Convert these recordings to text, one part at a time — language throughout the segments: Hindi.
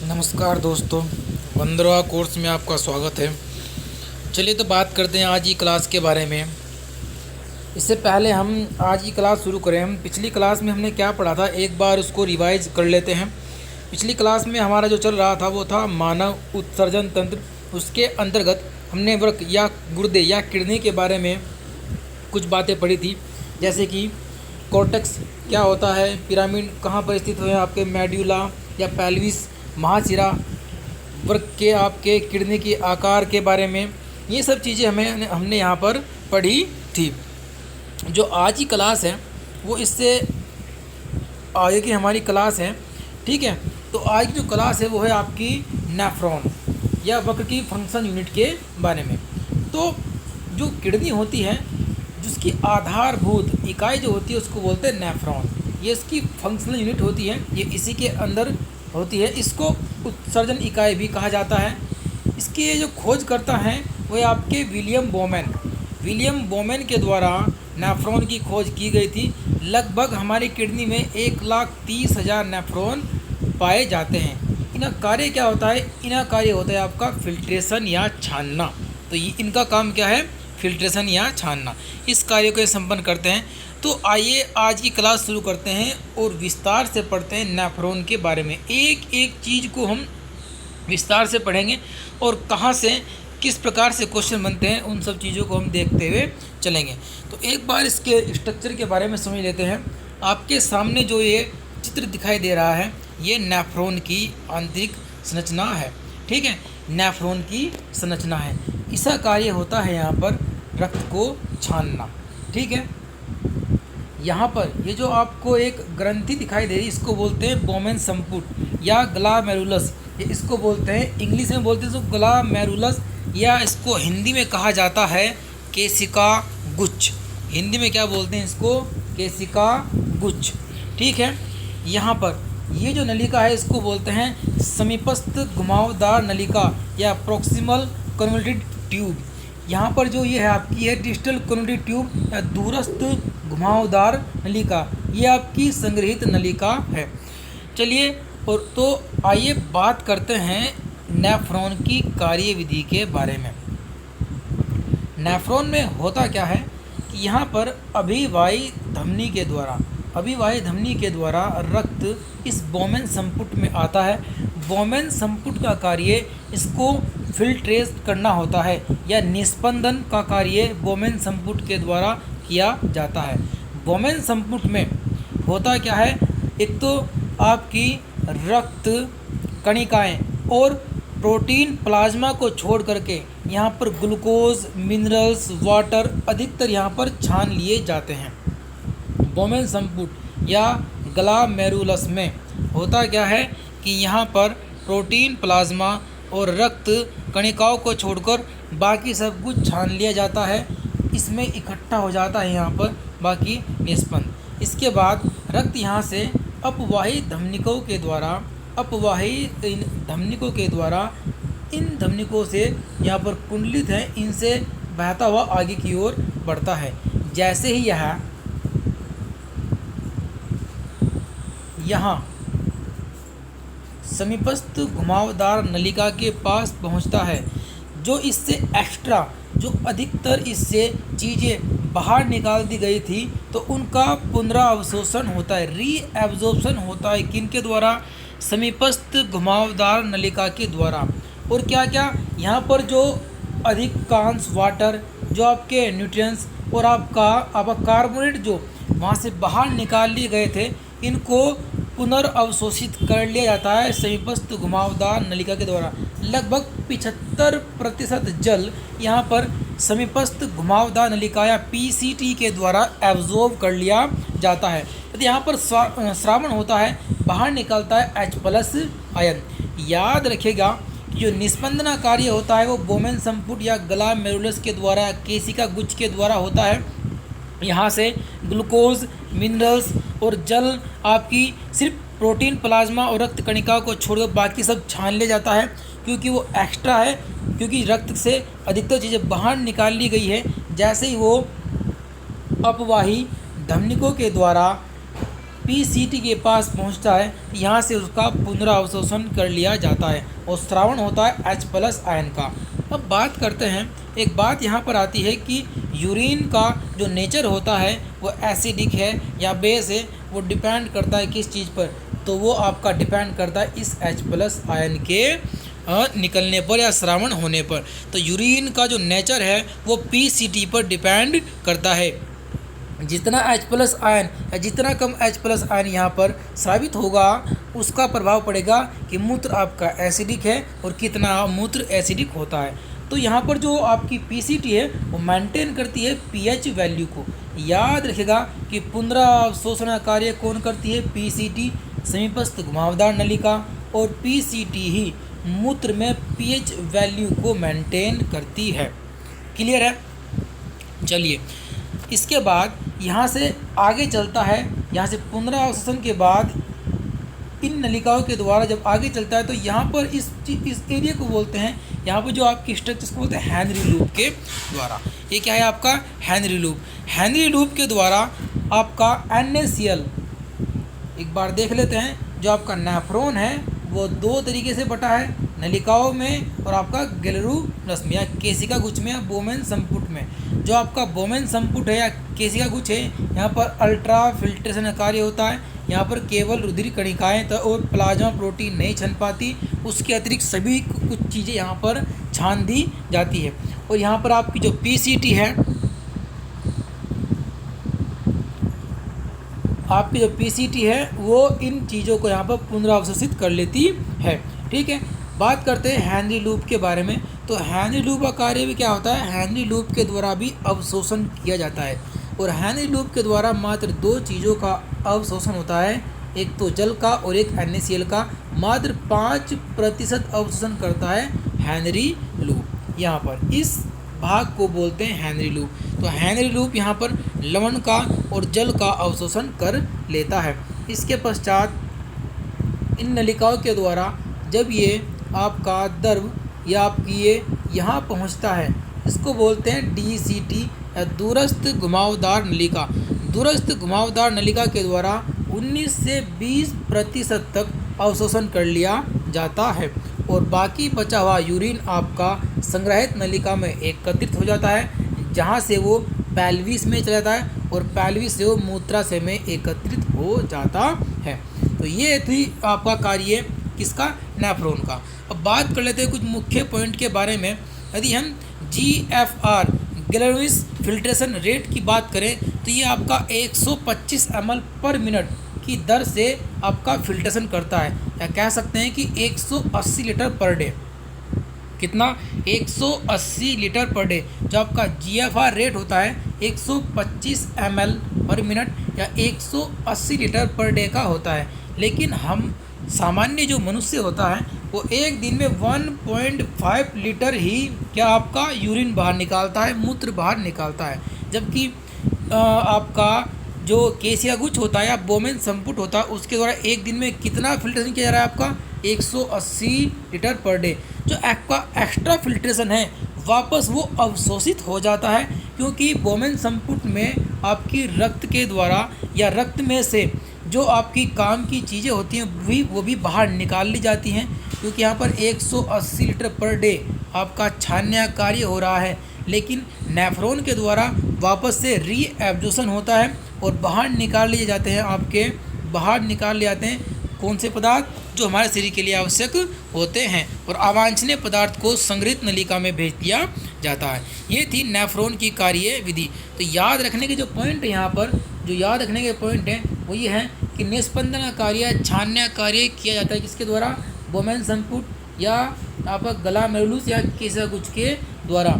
नमस्कार दोस्तों, 15वां कोर्स में आपका स्वागत है। चलिए तो बात करते हैं आज की क्लास के बारे में। इससे पहले हम आज की क्लास शुरू करें, हम पिछली क्लास में हमने क्या पढ़ा था एक बार उसको रिवाइज कर लेते हैं। पिछली क्लास में हमारा जो चल रहा था वो था मानव उत्सर्जन तंत्र। उसके अंतर्गत हमने वृक्क या गुर्दे या किडनी के बारे में कुछ बातें पढ़ी थी, जैसे कि कॉर्टेक्स क्या होता है, पिरामिड कहाँ पर स्थित हुए हैं, आपके मेड्यूला या पेल्विस, महाशिरा, वृक्क के आपके किडनी के आकार के बारे में, ये सब चीज़ें हमने यहाँ पर पढ़ी थी। जो आज की क्लास है वो इससे आगे की हमारी क्लास है, ठीक है। तो आज की जो क्लास है वो है आपकी नेफ्रॉन या वृक्क की फंक्शन यूनिट के बारे में। तो जो किडनी होती है, जिसकी आधारभूत इकाई जो होती है उसको बोलते हैं नेफ्रॉन। ये इसकी फंक्शनल यूनिट होती है, ये इसी के अंदर होती है। इसको उत्सर्जन इकाई भी कहा जाता है। इसकी ये जो खोज करता है वो है आपके विलियम बोमेन के द्वारा नेफ्रॉन की खोज की गई थी। लगभग हमारी किडनी में 1,30,000 नेफ्रॉन पाए जाते हैं। इनका कार्य क्या होता है? इनका कार्य होता है आपका फिल्ट्रेशन या छानना। तो ये इनका काम क्या है? फिल्ट्रेशन या छानना। इस कार्य को ये संपन्न करते हैं। तो आइए आज की क्लास शुरू करते हैं और विस्तार से पढ़ते हैं नेफ्रॉन के बारे में। एक एक चीज़ को हम विस्तार से पढ़ेंगे और कहाँ से किस प्रकार से क्वेश्चन बनते हैं उन सब चीज़ों को हम देखते हुए चलेंगे। तो एक बार इसके स्ट्रक्चर के बारे में समझ लेते हैं। आपके सामने जो ये चित्र दिखाई दे रहा है ये नेफ्रॉन की आंतरिक संरचना है, ठीक है। नेफ्रॉन की संरचना है, इसका कार्य होता है यहाँ पर रक्त को छानना, ठीक है। यहाँ पर ये जो आपको एक ग्रंथि दिखाई दे रही है इसको बोलते हैं बोमेन संपुट या ग्लामेरुलस। ये इसको बोलते हैं, इंग्लिश में बोलते हैं इसको ग्लामेरुलस, या इसको हिंदी में कहा जाता है केशिका गुच्छ। हिंदी में क्या बोलते हैं इसको? केशिका गुच्छ, ठीक है। यहाँ पर ये जो नलिका है इसको बोलते हैं समीपस्थ घुमावदार नलिका या प्रॉक्सिमल कन्वोल्यूटेड ट्यूब। यहाँ पर जो ये है आपकी है डिस्टल कन्वोल्यूटेड ट्यूब या दूरस्थ घुमावदार नलिका, ये आपकी संग्रहित नलिका है। चलिए और तो आइए बात करते हैं नेफ्रॉन की कार्यविधि के बारे में। नेफ्रॉन में होता क्या है कि यहाँ पर अभिवाही धमनी के द्वारा रक्त इस बोमेन संपुट में आता है। बोमेन संपुट का कार्य इसको फिल्ट्रेट करना होता है या निस्पंदन का कार्य बोमेन संपुट के द्वारा किया जाता है। बोमेन संपुट में होता क्या है? एक तो आपकी रक्त कणिकाएं और प्रोटीन प्लाज्मा को छोड़ करके यहाँ पर ग्लूकोज, मिनरल्स, वाटर अधिकतर यहाँ पर छान लिए जाते हैं। बोमेन संपुट या ग्लामेरुलस में होता क्या है कि यहाँ पर प्रोटीन प्लाज्मा और रक्त कणिकाओं को छोड़कर बाकी सब कुछ छान लिया जाता है। इसमें इकट्ठा हो जाता है यहाँ पर बाकी निष्पन्न। इसके बाद रक्त यहाँ से अपवाही धमनिकों के द्वारा इन धमनिकों से यहाँ पर कुंडलित है, इनसे बहता हुआ आगे की ओर बढ़ता है। जैसे ही यहाँ समीपस्थ घुमावदार नलिका के पास पहुँचता है, जो इससे एक्स्ट्रा जो अधिकतर इससे चीज़ें बाहर निकाल दी गई थी तो उनका पुनरावशोषण होता है, रीएब्जॉर्प्शन होता है। किनके द्वारा? समीपस्थ घुमावदार नलिका के द्वारा। और क्या क्या यहाँ पर जो अधिकांश वाटर, जो आपके न्यूट्रिएंट्स और आपका कार्बोनेट जो वहाँ से बाहर निकाल लिए गए थे, इनको पुनर्अवशोषित कर लिया जाता है समीपस्थ घुमावदार नलिका के द्वारा। लगभग 75% जल यहाँ पर समीपस्थ घुमावदार नलिका या पीसीटी के द्वारा एब्जॉर्ब कर लिया जाता है। यदि यहाँ पर स्रावण होता है, बाहर निकलता है H+ आयन। याद रखिएगा कि जो निस्पंदना कार्य होता है वो बोमेन संपुट या ग्लामेरुलस के द्वारा, केशिका गुच्छ के द्वारा होता है। यहाँ से ग्लूकोज, मिनरल्स और जल आपकी सिर्फ प्रोटीन प्लाज्मा और रक्त कणिकाओं को छोड़कर बाकी सब छान लिया जाता है, क्योंकि वो एक्स्ट्रा है, क्योंकि रक्त से अधिकतर चीज़ें बाहर निकाल ली गई है। जैसे ही वो अपवाही धमनिकों के द्वारा पीसीटी के पास पहुंचता है, यहाँ से उसका पुनरावशोषण कर लिया जाता है और श्रावण होता है H+ आयन का। अब बात करते हैं, एक बात यहाँ पर आती है कि यूरिन का जो नेचर होता है वो एसिडिक है या बेस है, वो डिपेंड करता है किस चीज़ पर, तो वो आपका डिपेंड करता है इस H+ आयन के निकलने पर या श्रावण होने पर। तो यूरिन का जो नेचर है वो पीसीटी पर डिपेंड करता है। जितना H+ आयन या जितना कम H+ आयन यहाँ पर साबित होगा उसका प्रभाव पड़ेगा कि मूत्र आपका एसिडिक है और कितना मूत्र एसिडिक होता है। तो यहाँ पर जो आपकी पीसीटी है वो मेंटेन करती है पीएच वैल्यू को। याद रखिएगा कि पुनरावशोषण कार्य कौन करती है? पीसीटी, समीपस्थ घुमावदार नलिका, और पीसीटी ही मूत्र में पीएच वैल्यू को मेंटेन करती है। क्लियर है? चलिए, इसके बाद यहाँ से आगे चलता है, यहाँ से पुनरावशोषण के बाद इन नलिकाओं के द्वारा जब आगे चलता है तो यहाँ पर इस एरिया को बोलते हैं, यहाँ पर जो आपकी स्ट्रक्चर्स को बोलते हैं हेनरी लूप के द्वारा। ये क्या है आपका? Henry loop. हेनरी लूप के द्वारा आपका NaCl, एक बार देख लेते हैं, जो आपका नेफ्रॉन है वो दो तरीके से बटा है, नलिकाओं में और आपका ग्लोमेरुलस में या केशिका गुच्छ में या बोमेन संपुट में। जो आपका बोमेन संपुट है या केशिका गुच्छ है, यहाँ पर अल्ट्रा फिल्ट्रेशन कार्य होता है, यहाँ पर केवल रुधिर कणिकाएँ और प्लाज्मा प्रोटीन नहीं छन पाती, उसके अतिरिक्त सभी कुछ चीज़ें यहाँ पर छान दी जाती है। और यहाँ पर आपकी जो पीसीटी है, आपकी जो पीसीटी है वो इन चीज़ों को यहाँ पर पुनरावशोषित कर लेती है। ठीक है, बात करते हैं हेनरी लूप के बारे में। तो हेनरी लूप का कार्य भी क्या होता है? हेनरी लूप के द्वारा भी अवशोषण किया जाता है, और हेनरी लूप के द्वारा मात्र दो चीज़ों का अवशोषण होता है, एक तो जल का और एक NaCl का। मात्र 5% अवशोषण करता है हेनरी लूप। यहाँ पर इस भाग को बोलते हैं हेनरी लूप। तो हेनरी लूप यहाँ पर लवण का और जल का अवशोषण कर लेता है। इसके पश्चात इन नलिकाओं के द्वारा जब ये आपका द्रव या आपकी ये यहाँ पहुँचता है, इसको बोलते हैं DCT या दूरस्थ घुमावदार नलिका। दूरस्थ घुमावदार नलिका के द्वारा 19 से 20% तक अवशोषण कर लिया जाता है, और बाकी बचा हुआ यूरिन आपका संग्रहित नलिका में एकत्रित हो जाता है, जहाँ से वो पेल्विस में चला जाता है और पेल्विस से वो मूत्राशय में एकत्रित हो जाता है। तो ये थी आपका कार्य किसका? नेफ्रॉन का। अब बात कर लेते हैं कुछ मुख्य पॉइंट के बारे में। यदि हम GFR ग्लोमेरुलस फिल्ट्रेशन रेट की बात करें तो ये आपका 125 ml पर मिनट की दर से आपका फिल्ट्रेशन करता है, या कह सकते हैं कि 180 लीटर पर डे। कितना? 180 लीटर पर डे। जो आपका GFR रेट होता है 125 ml पर मिनट या 180 लीटर पर डे का होता है। लेकिन हम सामान्य जो मनुष्य होता है वो एक दिन में 1.5 लीटर ही क्या आपका यूरिन बाहर निकालता है, मूत्र बाहर निकालता है। जबकि आपका जो केशिका गुच्छ होता है या बोमेन संपुट होता है उसके द्वारा एक दिन में कितना फिल्ट्रेशन किया जा रहा है आपका? 180 लीटर पर डे। जो आपका एक्स्ट्रा फिल्ट्रेशन है वापस वो अवशोषित हो जाता है, क्योंकि बोमेन संपुट में आपकी रक्त के द्वारा या रक्त में से जो आपकी काम की चीज़ें होती हैं वो भी बाहर निकाल ली जाती हैं, क्योंकि यहाँ पर 180 लीटर पर डे आपका छानने का कार्य हो रहा है। लेकिन नेफ्रॉन के द्वारा वापस से रीएब्जॉर्प्शन होता है और बाहर निकाल लिए जाते हैं, आपके बाहर निकाल लिए जाते हैं कौन से पदार्थ? जो हमारे शरीर के लिए आवश्यक होते हैं, और अवांछनीय पदार्थ को संग्रहित नलिका में भेज दिया जाता है। ये थी नेफ्रॉन की कार्य विधि। तो याद रखने के जो पॉइंट है यहाँ पर, जो याद रखने के पॉइंट हैं वो ये है कि निस्पंदन कार्य, छानने कार्य किया जाता है किसके द्वारा? बोमेन संपुट या आपका ग्लोमेरुलस या केशिका गुच्छ के द्वारा।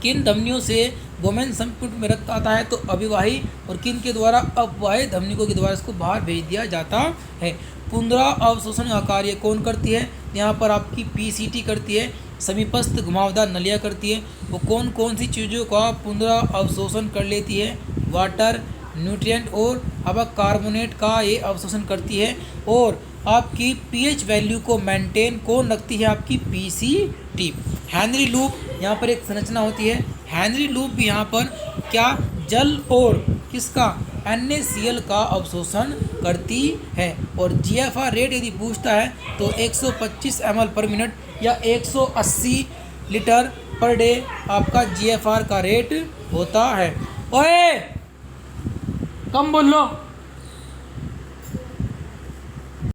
किन धमनियों से बोमेन संपुट में रक्त आता है? तो अभिवाही, और किन के द्वारा? अपवाही धमनियों के द्वारा इसको बाहर भेज दिया जाता है। पुनरावशोषण का कार्य कौन करती है? यहाँ पर आपकी पीसीटी करती है, समीपस्थ घुमावदार नलिया करती है। वो कौन कौन सी चीज़ों का पुनरावशोषण कर लेती है? वाटर, न्यूट्रिएंट और अब कार्बोनेट का ये अवशोषण करती है। और आपकी पीएच वैल्यू को मेंटेन कौन रखती है? आपकी पीसीटी। हेनरी लूप यहाँ पर एक संरचना होती है। हेनरी लूप भी यहाँ पर क्या? जल और किसका? NaCl का अवशोषण करती है। और GFR रेट यदि पूछता है तो 125 ml पर मिनट या 180 लीटर पर डे आपका GFR का रेट होता है। ओए कम बोल लो।